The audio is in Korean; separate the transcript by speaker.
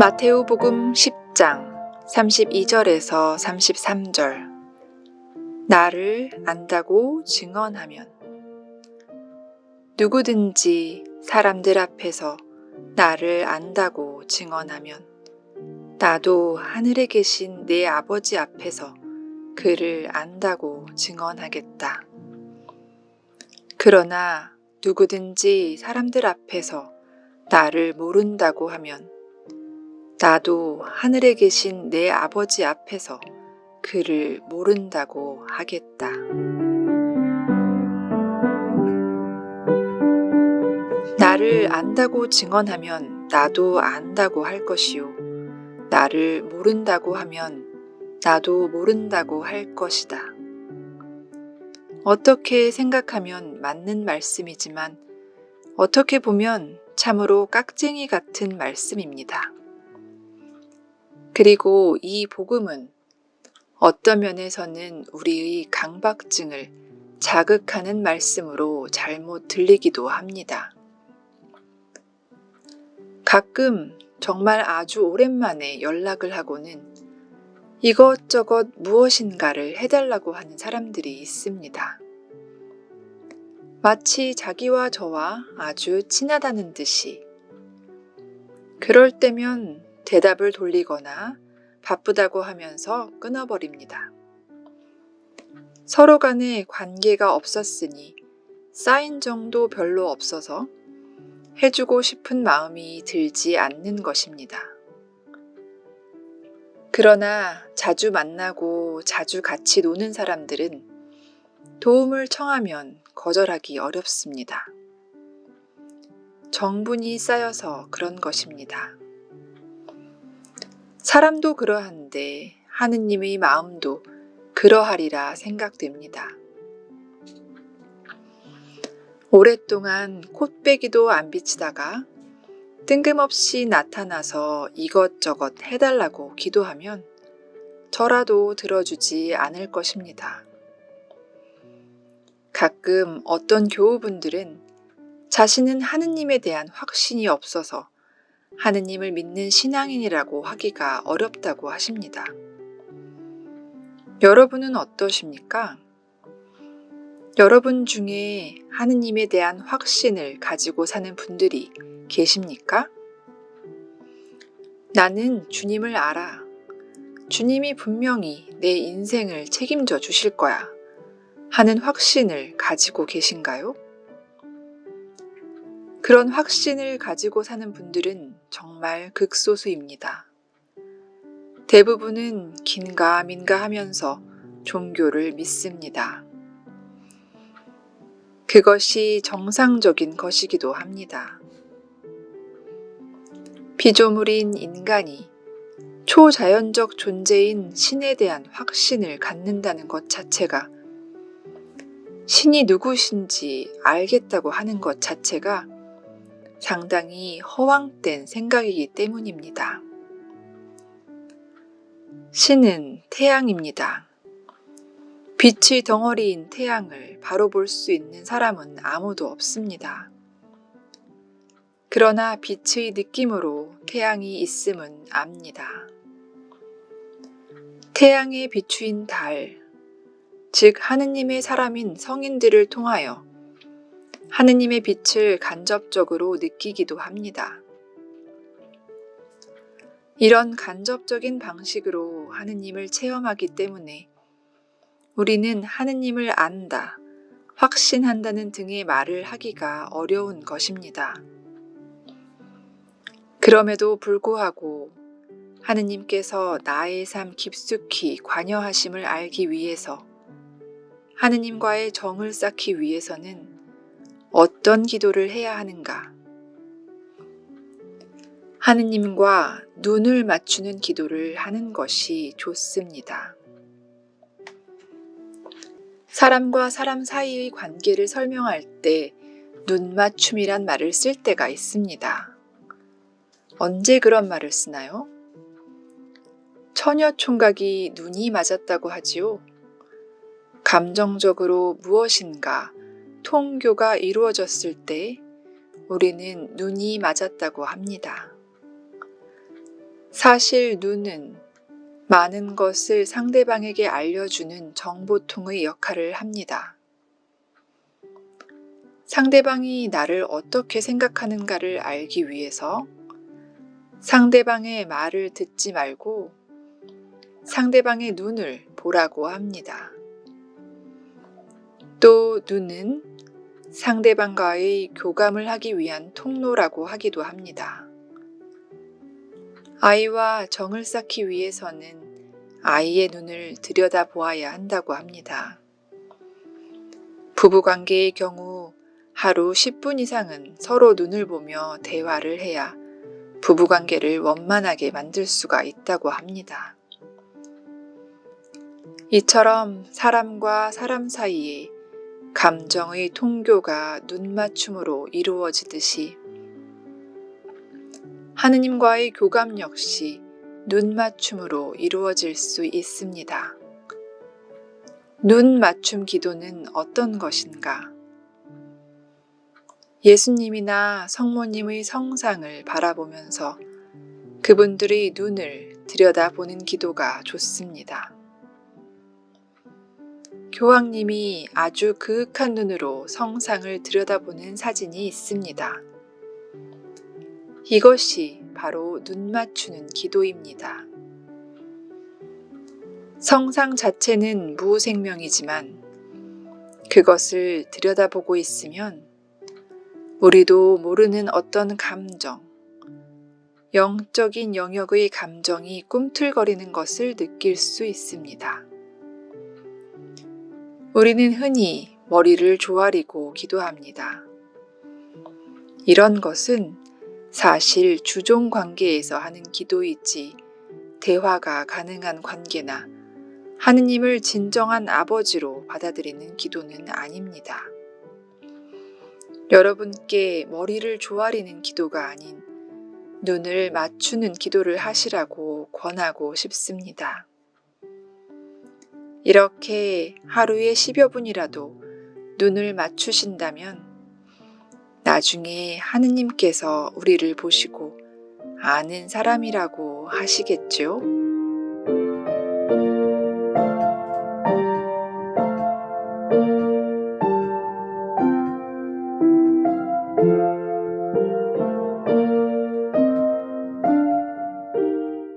Speaker 1: 마테오복음 10장 32절에서 33절. 나를 안다고 증언하면. 누구든지 사람들 앞에서 나를 안다고 증언하면 나도 하늘에 계신 내 아버지 앞에서 그를 안다고 증언하겠다. 그러나 누구든지 사람들 앞에서 나를 모른다고 하면 나도 하늘에 계신 내 아버지 앞에서 그를 모른다고 하겠다. 나를 안다고 증언하면 나도 안다고 할 것이요. 나를 모른다고 하면 나도 모른다고 할 것이다. 어떻게 생각하면 맞는 말씀이지만 어떻게 보면 참으로 깍쟁이 같은 말씀입니다. 그리고 이 복음은 어떤 면에서는 우리의 강박증을 자극하는 말씀으로 잘못 들리기도 합니다. 가끔 정말 아주 오랜만에 연락을 하고는 이것저것 무엇인가를 해달라고 하는 사람들이 있습니다. 마치 자기와 저와 아주 친하다는 듯이. 그럴 때면 대답을 돌리거나 바쁘다고 하면서 끊어버립니다. 서로 간에 관계가 없었으니 쌓인 정도 별로 없어서 해주고 싶은 마음이 들지 않는 것입니다. 그러나 자주 만나고 자주 같이 노는 사람들은 도움을 청하면 거절하기 어렵습니다. 정분이 쌓여서 그런 것입니다. 사람도 그러한데 하느님의 마음도 그러하리라 생각됩니다. 오랫동안 콧배기도 안 비치다가 뜬금없이 나타나서 이것저것 해달라고 기도하면 저라도 들어주지 않을 것입니다. 가끔 어떤 교우분들은 자신은 하느님에 대한 확신이 없어서 하느님을 믿는 신앙인이라고 하기가 어렵다고 하십니다. 여러분은 어떠십니까? 여러분 중에 하느님에 대한 확신을 가지고 사는 분들이 계십니까? 나는 주님을 알아. 주님이 분명히 내 인생을 책임져 주실 거야. 하는 확신을 가지고 계신가요? 그런 확신을 가지고 사는 분들은 정말 극소수입니다. 대부분은 긴가민가 하면서 종교를 믿습니다. 그것이 정상적인 것이기도 합니다. 피조물인 인간이 초자연적 존재인 신에 대한 확신을 갖는다는 것 자체가 신이 누구신지 알겠다고 하는 것 자체가 상당히 허황된 생각이기 때문입니다. 신은 태양입니다. 빛의 덩어리인 태양을 바로 볼 수 있는 사람은 아무도 없습니다. 그러나 빛의 느낌으로 태양이 있음은 압니다. 태양에 비추인 달, 즉 하느님의 사람인 성인들을 통하여 하느님의 빛을 간접적으로 느끼기도 합니다. 이런 간접적인 방식으로 하느님을 체험하기 때문에 우리는 하느님을 안다, 확신한다는 등의 말을 하기가 어려운 것입니다. 그럼에도 불구하고 하느님께서 나의 삶 깊숙이 관여하심을 알기 위해서 하느님과의 정을 쌓기 위해서는 어떤 기도를 해야 하는가? 하느님과 눈을 맞추는 기도를 하는 것이 좋습니다. 사람과 사람 사이의 관계를 설명할 때 눈맞춤이란 말을 쓸 때가 있습니다. 언제 그런 말을 쓰나요? 처녀 총각이 눈이 맞았다고 하지요. 감정적으로 무엇인가 통교가 이루어졌을 때 우리는 눈이 맞았다고 합니다. 사실 눈은 많은 것을 상대방에게 알려주는 정보통의 역할을 합니다. 상대방이 나를 어떻게 생각하는가를 알기 위해서 상대방의 말을 듣지 말고 상대방의 눈을 보라고 합니다. 또 눈은 상대방과의 교감을 하기 위한 통로라고 하기도 합니다. 아이와 정을 쌓기 위해서는 아이의 눈을 들여다보아야 한다고 합니다. 부부관계의 경우 하루 10분 이상은 서로 눈을 보며 대화를 해야 부부관계를 원만하게 만들 수가 있다고 합니다. 이처럼 사람과 사람 사이에 감정의 통교가 눈맞춤으로 이루어지듯이 하느님과의 교감 역시 눈맞춤으로 이루어질 수 있습니다. 눈맞춤 기도는 어떤 것인가? 예수님이나 성모님의 성상을 바라보면서 그분들의 눈을 들여다보는 기도가 좋습니다. 교황님이 아주 그윽한 눈으로 성상을 들여다보는 사진이 있습니다. 이것이 바로 눈 맞추는 기도입니다. 성상 자체는 무생명이지만 그것을 들여다보고 있으면 우리도 모르는 어떤 감정, 영적인 영역의 감정이 꿈틀거리는 것을 느낄 수 있습니다. 우리는 흔히 머리를 조아리고 기도합니다. 이런 것은 사실 주종 관계에서 하는 기도이지 대화가 가능한 관계나 하느님을 진정한 아버지로 받아들이는 기도는 아닙니다. 여러분께 머리를 조아리는 기도가 아닌 눈을 맞추는 기도를 하시라고 권하고 싶습니다. 이렇게 하루에 10여 분이라도 눈을 맞추신다면 나중에 하느님께서 우리를 보시고 아는 사람이라고 하시겠죠?